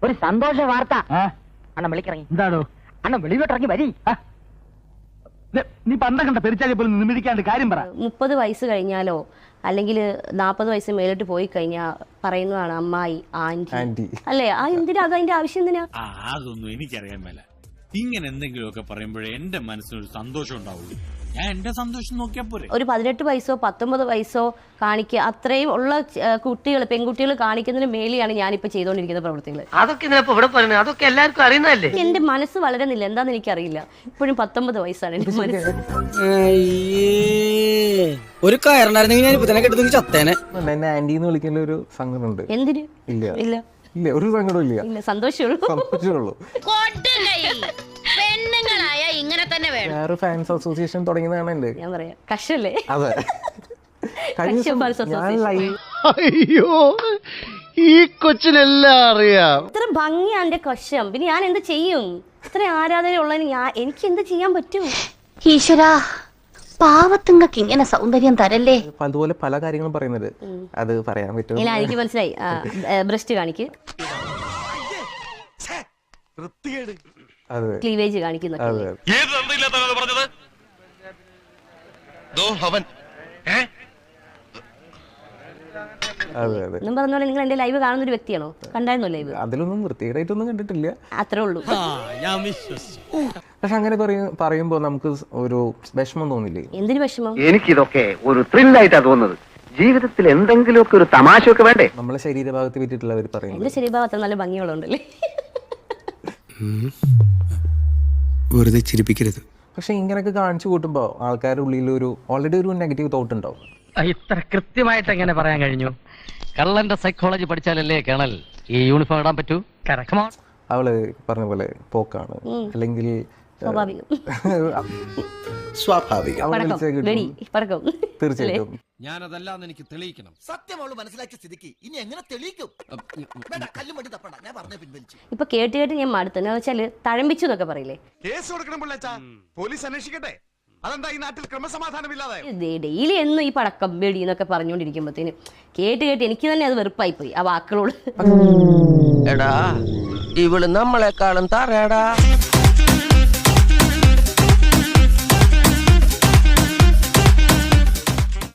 ഒരു സന്തോഷ വാർത്ത. അണ്ണൻ വിളിക്കിറങ്ങി. എന്താണോ അണ്ണൻ വെളിയിലോട്ടിറങ്ങി വരി. നീ പണ്ട കണ്ട പെരിച്ചാലി പോലും നിമിടിക്കാണ്ട് കാര്യം പറ. 30 വയസ്സ് കഴിഞ്ഞാലോ അല്ലെങ്കിൽ 40 വയസ്സ് മേലോട്ട് പോയി കഴിഞ്ഞാൽ പറയുന്നതാണ് അമ്മായി, ആന്റി അല്ലേ? എന്തിനാ അതിന്റെ ആവശ്യം എന്തിനാ? അതൊന്നും എനിക്കറിയാൻ മേല. ഇങ്ങനെ എന്തെങ്കിലുമൊക്കെ പറയുമ്പോഴേ എന്റെ മനസ്സിനൊരു സന്തോഷം ഉണ്ടാവുള്ളൂ. ഞാൻ എന്റെ സന്തോഷം നോക്കിയാ പോരെ. ഒരു 18 വയസ്സോ 19 വയസ്സോ കാണിക്കുക, അത്രയും ഉള്ള കുട്ടികൾ, പെൺകുട്ടികൾ കാണിക്കുന്നതിന് മേലെയാണ് ഞാനിപ്പോ ചെയ്തുകൊണ്ടിരിക്കുന്ന പ്രവൃത്തികൾ. അതൊക്കെ ഇവിടെ പറയുന്നത് അതൊക്കെ എല്ലാവർക്കും അറിയുന്നതല്ലേ. എന്റെ മനസ്സ് വളരുന്നില്ല, എന്താന്ന് എനിക്കറിയില്ല. ഇപ്പോഴും 19 വയസ്സാണ് എന്റെ മനസ്സ്. ഒരു കയറുണ്ടായിരുന്നെങ്കിൽ ഞാൻ ഇപ്പൊ തന്നെ കെട്ടുന്നെങ്കിൽ ചത്തേനെ. എന്നെ ആന്റി എന്ന് വിളിക്കുന്ന ഒരു സങ്കടമുണ്ട്. എന്തിന്? ഇല്ല ഇല്ല ഇല്ല, ഒരു സങ്കടവും ഇല്ല. സന്തോഷമുള്ളൂ. പെണ്ണുങ്ങളായ ഇങ്ങനെ തന്നെ വേണം. വേറെ ഫാൻസ് അസോസിയേഷൻ തുടങ്ങിയതാണ് എന്റെ. ഞാൻ പറയാം കഷല്ലേ. അതെ. അയ്യോ, ഈ കൊച്ചിനെല്ലാം അറിയാം. ഇത്ര ഭംഗിയാണ് എന്റെ കഷം. പിന്നെ ഞാൻ എന്ത് ചെയ്യും? ഇത്ര ആരാധന ഉള്ളതിന് എനിക്ക് എന്ത് ചെയ്യാൻ പറ്റും? ഈശ്വരാ, പാവത്തുങ്ങൾക്ക് ഇങ്ങനെ സൗന്ദര്യം തരല്ലേ. അതുപോലെ പല കാര്യങ്ങളും പറയുന്നത് അത് പറയാൻ പറ്റും. എനിക്ക് മനസ്സിലായി. ബ്രസ്റ്റ് കാണിക്ക്, ക്ലീവേജ് കാണിക്കുന്നു. എന്നും പറഞ്ഞ പോലെ നിങ്ങൾ എന്റെ ലൈവ് കാണുന്ന ഒരു വ്യക്തിയാണോ? കണ്ടായിരുന്നോ ലൈവ്? അതിലൊന്നും വൃത്തികേടായിട്ടൊന്നും കണ്ടിട്ടില്ല. അത്രേ ഉള്ളൂ. പക്ഷെ അങ്ങനെ പറയുമ്പോ നമുക്ക് ഒരു വിഷമം തോന്നില്ലേ? എന്തിനു വിഷമം? എനിക്കിതൊക്കെ ഒരു ത്രില്ലായിട്ടാ തോന്നുന്നത്. ജീവിതത്തിൽ എന്തെങ്കിലുമൊക്കെ ഒരു തമാശയൊക്കെ വേണ്ടേ? നമ്മളെ ശരീരഭാഗത്ത് പറ്റിയിട്ടുള്ളവർ പറയുന്നത്. എന്റെ ശരീരഭാഗത്ത് നല്ല ഭംഗിയുള്ളതുണ്ടല്ലേ. വെറുതെ ചിരിപ്പിക്കരുത്. പക്ഷെ ഇങ്ങനെയൊക്കെ കാണിച്ചു കൂട്ടുമ്പോ ആൾക്കാരുടെ ഉള്ളിൽ ഒരു ഓൾറെഡി ഒരു നെഗറ്റീവ് തോട്ട് ഉണ്ടാവും. ഇത്ര കൃത്യമായിട്ട് എങ്ങനെ പറയാൻ കഴിഞ്ഞു? കള്ളന്റെ സൈക്കോളജി പഠിച്ചാലല്ലേ കേണൽ ഈ യൂണിഫോം ഇടാൻ പറ്റൂ. അവള് പറഞ്ഞ പോലെ പോക്കാണ്, അല്ലെങ്കിൽ തീർച്ചയായിട്ടും ഞാനതല്ലാന്ന് എനിക്ക് തെളിയിക്കണം. സത്യമോള് മനസ്സിലാക്കിയ സ്ഥിതിക്ക് ഇനി എങ്ങനെ തെളിയിക്കും? കല്ലും മടി തപ്പണ്ട, ഞാൻ പറഞ്ഞ പിൻവലിച്ചു. ഇപ്പൊ കേട്ട് ഞാൻ മടുത്തു. എന്ന് വെച്ചാല് തഴമ്പിച്ചു എന്നൊക്കെ പറയില്ലേ. കേസ് കൊടുക്കണം പിള്ളേച്ചാ, പോലീസ് അന്വേഷിക്കട്ടെ. അതെന്താ ഈ നാട്ടിൽ ക്രമസമാധാനമില്ലാതെ? ഡെയിലി എന്നും ഈ പടക്കം വെടി എന്നൊക്കെ പറഞ്ഞുകൊണ്ടിരിക്കുമ്പോഴത്തേന് കേട്ട് എനിക്ക് തന്നെ അത് വെറുപ്പായി പോയി ആ വാക്കുകളോട്. എടാ, ഇവള് നമ്മളെക്കാളും തറയടാ.